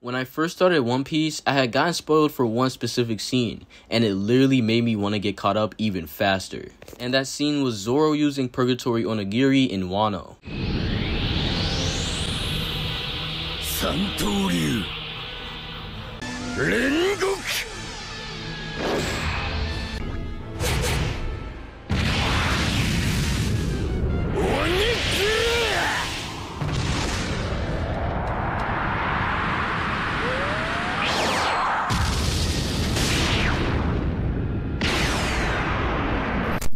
When I first started One Piece, I had gotten spoiled for one specific scene, and it literally made me want to get caught up even faster. And that scene was Zoro using Purgatory Onigiri in Wano. Santoryu Rengok.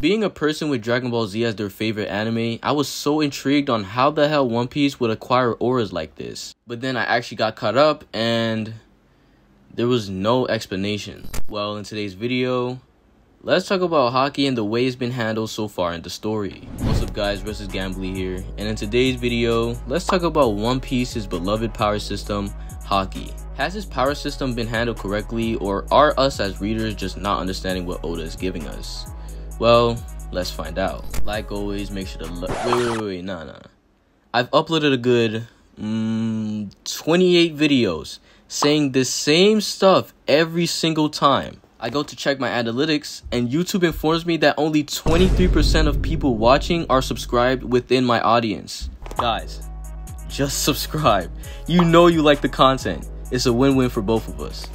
Being a person with Dragon Ball Z as their favorite anime, I was so intrigued on how the hell One Piece would acquire auras like this. But then I actually got caught up and there was no explanation. Well, in today's video, let's talk about Haki and the way it's been handled so far in the story. What's up guys, Versus Gambly here, and in today's video, let's talk about One Piece's beloved power system, Haki. Has this power system been handled correctly, or are us as readers just not understanding what Oda is giving us? Well, let's find out. Like always, make sure to wait, nah. I've uploaded a good 28 videos saying the same stuff every single time. I go to check my analytics and YouTube informs me that only 23% of people watching are subscribed within my audience. Guys, just subscribe. You know you like the content. It's a win-win for both of us.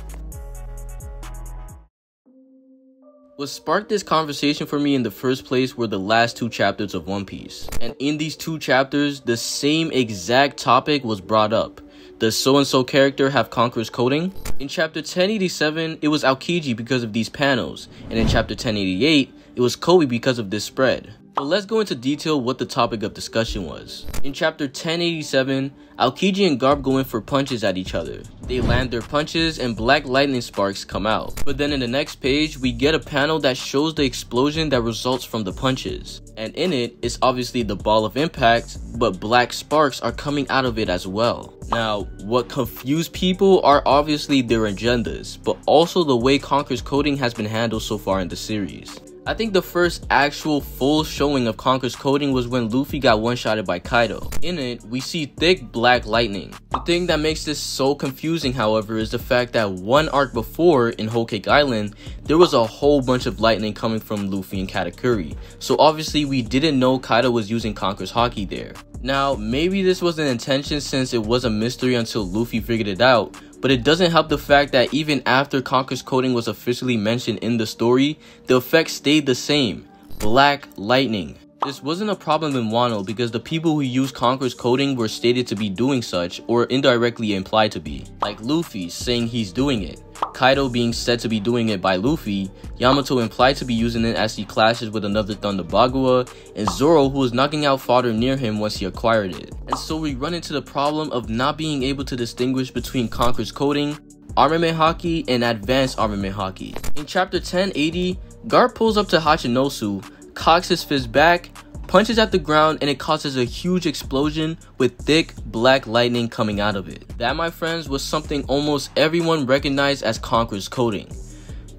What sparked this conversation for me in the first place were the last two chapters of One Piece. And in these two chapters, the same exact topic was brought up. Does so-and-so character have Conqueror's coding? In chapter 1087, it was Aokiji because of these panels. And in chapter 1088, it was Kobe because of this spread. But let's go into detail what the topic of discussion was. In chapter 1087, Aokiji and Garp go in for punches at each other. They land their punches and black lightning sparks come out. But then in the next page, we get a panel that shows the explosion that results from the punches. And in it, it's obviously the ball of impact, but black sparks are coming out of it as well. Now, what confused people are obviously their agendas, but also the way Conqueror's coding has been handled so far in the series. I think the first actual full showing of Conqueror's coding was when Luffy got one-shotted by Kaido. In it, we see thick black lightning. The thing that makes this so confusing, however, is the fact that one arc before, in Whole Cake Island, there was a whole bunch of lightning coming from Luffy and Katakuri. So obviously we didn't know Kaido was using Conqueror's Haki there. Now, maybe this was an intention since it was a mystery until Luffy figured it out, but it doesn't help the fact that even after Conqueror's coding was officially mentioned in the story, the effect stayed the same: black lightning. This wasn't a problem in Wano because the people who used Conqueror's coding were stated to be doing such, or indirectly implied to be. Like Luffy saying he's doing it, Kaido being said to be doing it by Luffy, Yamato implied to be using it as he clashes with another Thunder Bagua, and Zoro who was knocking out fodder near him once he acquired it. And so we run into the problem of not being able to distinguish between Conqueror's coding, Armament Haki, and Advanced Armament Haki. In chapter 1080, Garp pulls up to Hachinosu, cocks his fist back, punches at the ground, and it causes a huge explosion with thick black lightning coming out of it. That, my friends, was something almost everyone recognized as Conqueror's coding.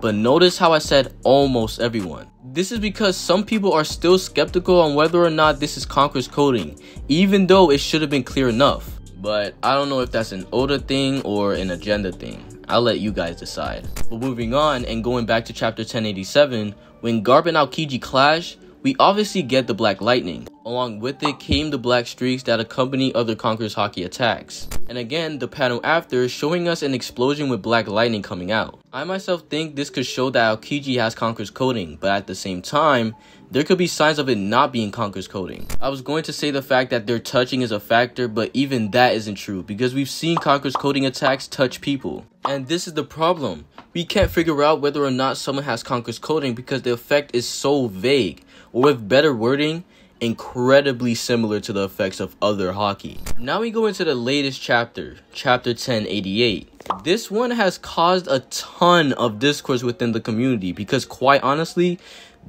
But notice how I said almost everyone. This is because some people are still skeptical on whether or not this is Conqueror's coding, even though it should have been clear enough. But I don't know if that's an Oda thing or an agenda thing. I'll let you guys decide. But moving on and going back to chapter 1087, when Garp and Aokiji clash, we obviously get the black lightning. Along with it came the black streaks that accompany other Conqueror's Haki attacks. And again, the panel after showing us an explosion with black lightning coming out. I myself think this could show that Aokiji has Conqueror's coding, but at the same time, there could be signs of it not being Conqueror's coding. I was going to say the fact that their touching is a factor, but even that isn't true because we've seen Conqueror's coding attacks touch people. And this is the problem. We can't figure out whether or not someone has Conqueror's coding because the effect is so vague, or with better wording, incredibly similar to the effects of other Haki. Now we go into the latest chapter, chapter 1088. This one has caused a ton of discourse within the community because quite honestly,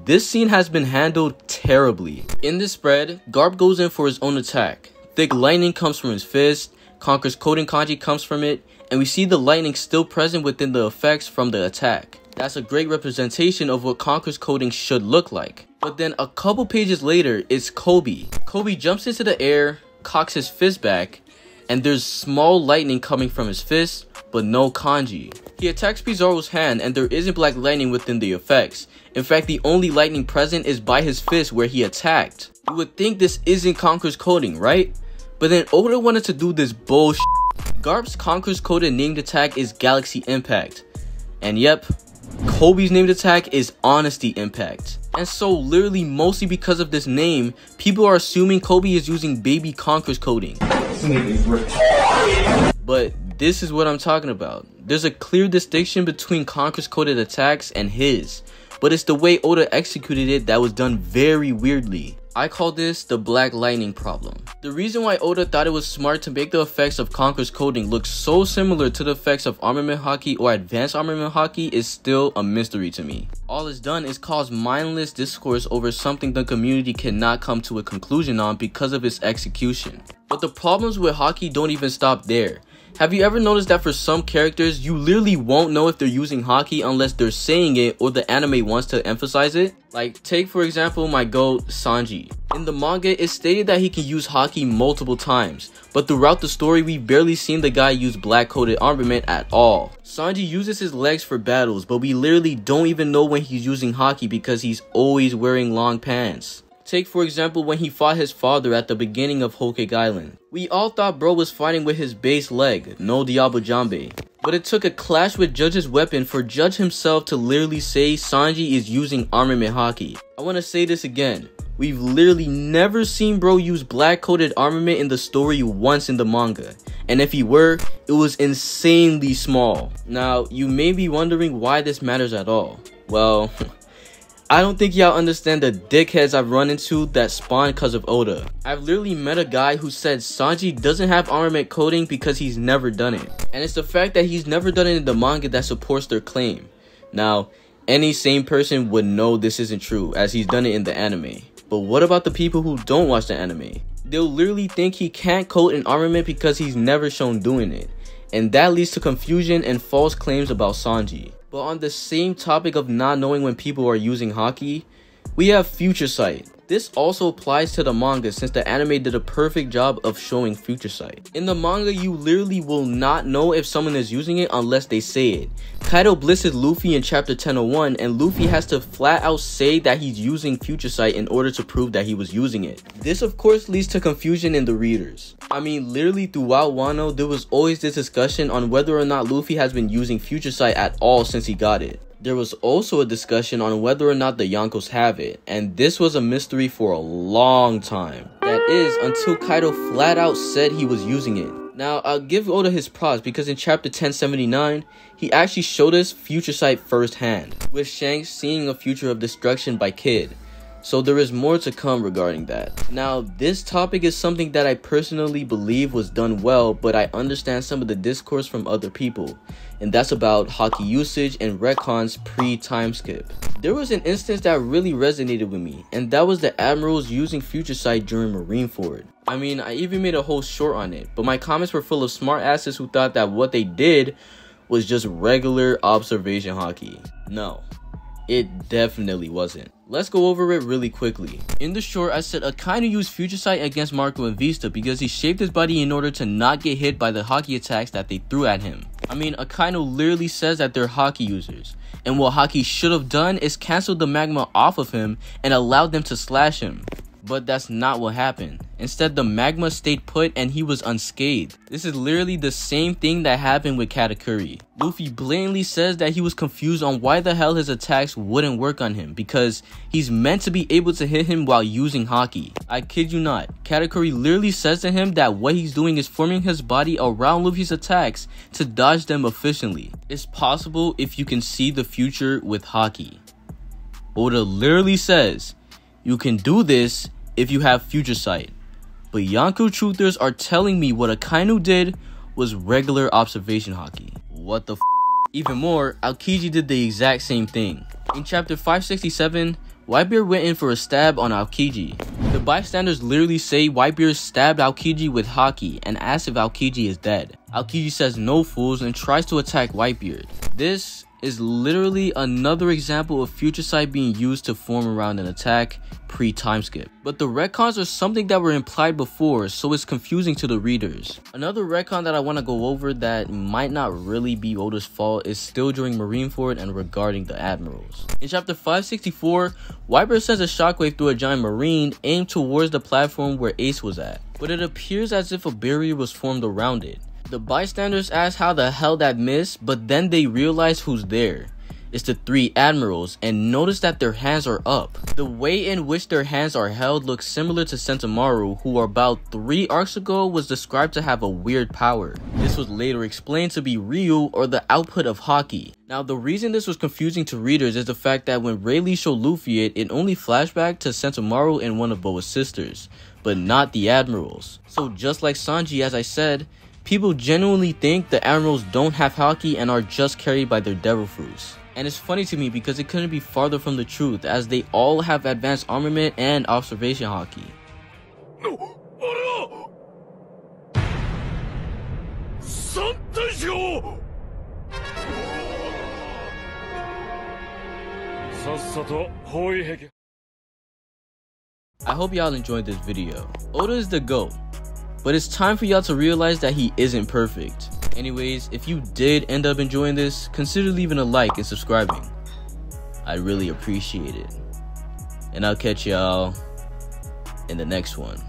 this scene has been handled terribly. In this spread, Garp goes in for his own attack. Thick lightning comes from his fist, Conqueror's coding kanji comes from it, and we see the lightning still present within the effects from the attack. That's a great representation of what Conqueror's coding should look like. But then a couple pages later, it's Kobe. Kobe jumps into the air, cocks his fist back, and there's small lightning coming from his fist, but no kanji. He attacks Pizarro's hand and there isn't black lightning within the effects. In fact, the only lightning present is by his fist where he attacked. You would think this isn't Conqueror's coding, right? But then Oda wanted to do this bullshit. Garp's Conqueror's coded named attack is Galaxy Impact. And yep, Kobe's named attack is Honesty Impact. And so literally mostly because of this name, people are assuming Kobe is using Baby Conqueror's coding. But this is what I'm talking about. There's a clear distinction between Conqueror's coded attacks and his. But it's the way Oda executed it that was done very weirdly. I call this the Black Lightning problem. The reason why Oda thought it was smart to make the effects of Conqueror's coding look so similar to the effects of Armament Haki or Advanced Armament Haki is still a mystery to me. All it's done is cause mindless discourse over something the community cannot come to a conclusion on because of its execution. But the problems with Haki don't even stop there. Have you ever noticed that for some characters, you literally won't know if they're using Haki unless they're saying it or the anime wants to emphasize it? Like, take for example my GOAT, Sanji. In the manga, it's stated that he can use Haki multiple times, but throughout the story, we've barely seen the guy use black-coated armament at all. Sanji uses his legs for battles, but we literally don't even know when he's using Haki because he's always wearing long pants. Take for example when he fought his father at the beginning of Whole Cake Island. We all thought bro was fighting with his base leg, no Diabo Jambe. But it took a clash with Judge's weapon for Judge himself to literally say Sanji is using armament Haki. I want to say this again. We've literally never seen bro use black coated armament in the story once in the manga. And if he were, it was insanely small. Now, you may be wondering why this matters at all. Well, I don't think y'all understand the dickheads I've run into that spawned cause of Oda. I've literally met a guy who said Sanji doesn't have armament coding because he's never done it. And it's the fact that he's never done it in the manga that supports their claim. Now, any sane person would know this isn't true as he's done it in the anime. But what about the people who don't watch the anime? They'll literally think he can't code an armament because he's never shown doing it. And that leads to confusion and false claims about Sanji. But on the same topic of not knowing when people are using Haki, we have Future Sight. This also applies to the manga since the anime did a perfect job of showing Future Sight. In the manga, you literally will not know if someone is using it unless they say it. Kaido blisses Luffy in chapter 1001 and Luffy has to flat out say that he's using Future Sight in order to prove that he was using it. This of course leads to confusion in the readers. I mean, literally throughout Wano, there was always this discussion on whether or not Luffy has been using Future Sight at all since he got it. There was also a discussion on whether or not the Yonkos have it, and this was a mystery for a long time. That is, until Kaido flat out said he was using it. Now, I'll give Oda his props because in chapter 1079, he actually showed us Future Sight firsthand, with Shanks seeing a future of destruction by Kid. So there is more to come regarding that. Now, this topic is something that I personally believe was done well, but I understand some of the discourse from other people. And that's about Haki usage and retcons pre-time skip. There was an instance that really resonated with me, and that was the admirals using Future Sight during Marineford. I mean, I even made a whole short on it, but my comments were full of smart asses who thought that what they did was just regular observation Haki. No, it definitely wasn't. Let's go over it really quickly. In the short, I said Akainu used Future Sight against Marco and Vista because he shaped his body in order to not get hit by the Haki attacks that they threw at him. I mean, Akainu literally says that they're Haki users, and what Haki should have done is canceled the magma off of him and allowed them to slash him. But that's not what happened. Instead, the magma stayed put and he was unscathed. This is literally the same thing that happened with Katakuri. Luffy blatantly says that he was confused on why the hell his attacks wouldn't work on him because he's meant to be able to hit him while using Haki. I kid you not, Katakuri literally says to him that what he's doing is forming his body around Luffy's attacks to dodge them efficiently. It's possible if you can see the future with Haki. Oda literally says, you can do this if you have Future Sight. But Yonko truthers are telling me what Akainu did was regular observation Haki. What the f? Even more, Aokiji did the exact same thing. In chapter 567, Whitebeard went in for a stab on Aokiji. The bystanders literally say Whitebeard stabbed Aokiji with Haki and asks if Aokiji is dead. Aokiji says no fools and tries to attack Whitebeard. This is literally another example of future sight being used to form around an attack pre-time skip. But the retcons are something that were implied before, so it's confusing to the readers. Another retcon that I want to go over that might not really be Oda's fault is still during Marineford and regarding the admirals. In chapter 564, Wiper sends a shockwave through a giant marine aimed towards the platform where Ace was at, but it appears as if a barrier was formed around it. The bystanders ask how the hell that missed, but then they realize who's there. It's the 3 admirals, and notice that their hands are up. The way in which their hands are held looks similar to Sentomaru, who about 3 arcs ago was described to have a weird power. This was later explained to be Ryu, or the output of Haki. Now the reason this was confusing to readers is the fact that when Rayleigh showed Luffy it only flashbacked to Sentomaru and one of Boa's sisters, but not the admirals. So just like Sanji, as I said, people genuinely think the admirals don't have Haki and are just carried by their devil fruits. And it's funny to me because it couldn't be farther from the truth, as they all have advanced armament and observation Haki. I hope y'all enjoyed this video. Oda is the GOAT, but it's time for y'all to realize that he isn't perfect. Anyways, if you did end up enjoying this, consider leaving a like and subscribing. I'd really appreciate it. And I'll catch y'all in the next one.